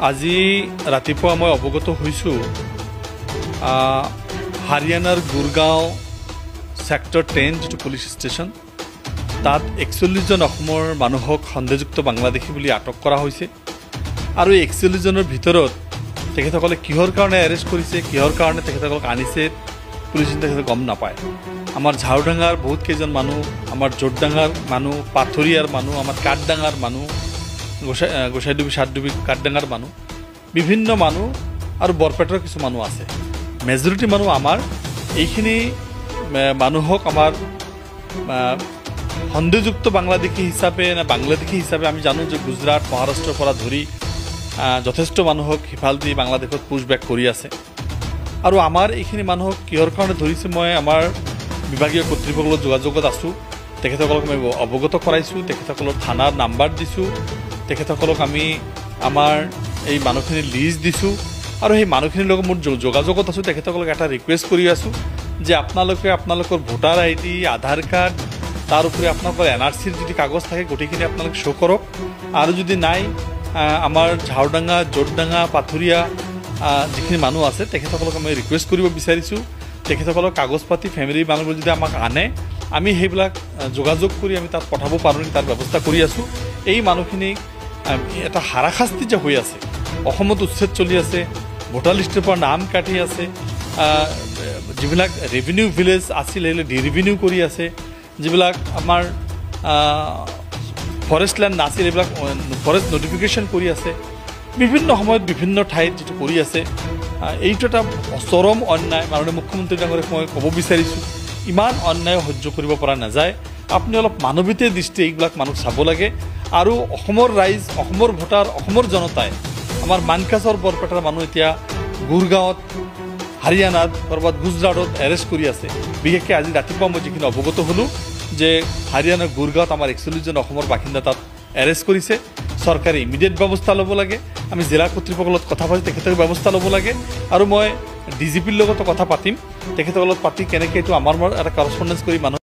আজি ৰাতিপুৱা মই অৱগত হৈছোঁ হাৰিয়ানাৰ গুৰগাঁও সেক্টৰ 10 যেটো পুলিচ ষ্টেচন তাত 41 জন অসমৰ মানুহক সন্দেহযুক্ত বাংলাদেশী বুলি আটক কৰা হৈছে আৰু 41 জনৰ ভিতৰত তেখেতসকলে কিহৰ কাৰণে এৰেষ্ট কৰিছে কিহৰ কাৰণে তেখেতসকলক আনিছে পুলিচে তেখেতক গম নাপায় আমাৰ ঝাৰুডাঙ্গাৰ বহুত কেইজন মানুহ আমাৰ জোৰডাঙ্গাৰ মানুহ পাথৰিয়াৰ মানুহ আমাৰ কাঠডাঙ্গাৰ মানুহ গোসাইডুবি সাতডুবি কাঠডাঙ্গাৰ মানুহ বিভিন্ন মানুহ আৰু বৰপেটাৰ কিছু মানুহ আছে মেজৰিটি মানুহ আমাৰ এইখিনি মানুহক আমাৰ সন্দেহযুক্ত বাংলাদেশী হিচাপে না বাংলাদেশী হিচাপে আমি জানো যে গুজৰাট মহাৰাষ্ট্ৰৰ পৰা ধৰি যথেষ্ট মানুহক হিফাল দি বাংলাদেশত পুশবেক কৰি আছে আৰু আমাৰ এইখিনি মানুহক কিহৰ কাৰণে ধৰিছে মই আমাৰ বিভাগীয় কৰ্তৃপক্ষৰ যোগাযোগত আছোঁ তেখেতসকলক মই অৱগত কৰাইছোঁ তেখেতসকলৰ থানাৰ নাম্বাৰ দিছোঁ তেখেতসকলক আমি আমাৰ এই মানুহখিনিৰ লিষ্ট দিছোঁ আৰু সেই মানুহখিনিৰ লগত মোৰ যোগাযোগত আছোঁ তেখেতসকলক এটা ৰিকুৱেষ্ট কৰি আছোঁ যে আপোনালোকৰ ভোটাৰ আইডি আধাৰ কাৰ্ড তাৰ উপৰি আপোনালোকৰ এনআৰচিৰ যদি কাগজ থাকে গোটেইখিনি আপোনালোকে শ্ব' কৰক আৰু যদি নাই আমাৰ ঝাৰুডাঙ্গা জোৰডাঙ্গা পাথৰিয়া যিখিনি মানুহ আছে তেখেতসকলক আমি ৰিকুৱেষ্ট কৰিব বিচাৰিছোঁ তেখেতসকলৰ কাগজ পাতি ফেমিলিৰ মানুহবোৰ যদি আমাক আনে আমি সেইবিলাক যোগাযোগ কৰি আমি তাত পঠাব পাৰোঁ তাৰ ব্যৱস্থা কৰি আছোঁ এই মানুহখিনিক এটা হাৰাশাস্তি যে হৈ আছে অসমত উচ্ছেদ চলি আছে ভোটাৰ লিষ্টৰ পৰা নাম কাটি আছে যিবিলাক ৰেভিনিউ ভিলেজ আছিল সেইবিলাক ডিৰেভিনিউ কৰি আছে যিবিলাক আমাৰ ফৰেষ্ট লেণ্ড নাছিল এইবিলাক ফৰেষ্ট নটিফিকেশ্যন কৰি আছে বিভিন্ন সময়ত বিভিন্ন ঠাইত যিটো কৰি আছে এইটো এটা চৰম অন্যায় মাননীয় মুখ্যমন্ত্ৰী ডাঙৰীয়াক মই ক'ব বিচাৰিছোঁ ইমান অন্যায় সহ্য কৰিব পৰা নাযায় আপুনি অলপ মানৱীয় দৃষ্টি এইবিলাক মানুহ চাব লাগে আৰু অসমৰ ৰাইজ অসমৰ ভোটাৰ অসমৰ জনতাই আমাৰ মানকাছৰ বৰপেটাৰ মানুহ এতিয়া গুৰগাঁৱত হাৰিয়ানাত ক'ৰবাত গুজৰাটত এৰেষ্ট কৰি আছে বিশেষকৈ আজি ৰাতিপুৱা মই যিখিনি অৱগত হ'লোঁ যে হাৰিয়ানাৰ গুৰগাঁৱত আমাৰ 41 জন অসমৰ বাসিন্দা তাত এৰেষ্ট কৰিছে চৰকাৰে ইমিডিয়েট ব্যৱস্থা ল'ব লাগে আমি জিলা কৰ্তৃপক্ষৰ লগত কথা পাতি তেখেতৰ ব্যৱস্থা ল'ব লাগে আৰু মই ডিজিপিৰ লগতো কথা পাতিম তেখেতৰ লগত পাতি কেনেকৈ এইটো আমাৰ এটা কৰস্পণ্ডেঞ্চ কৰি মানুহ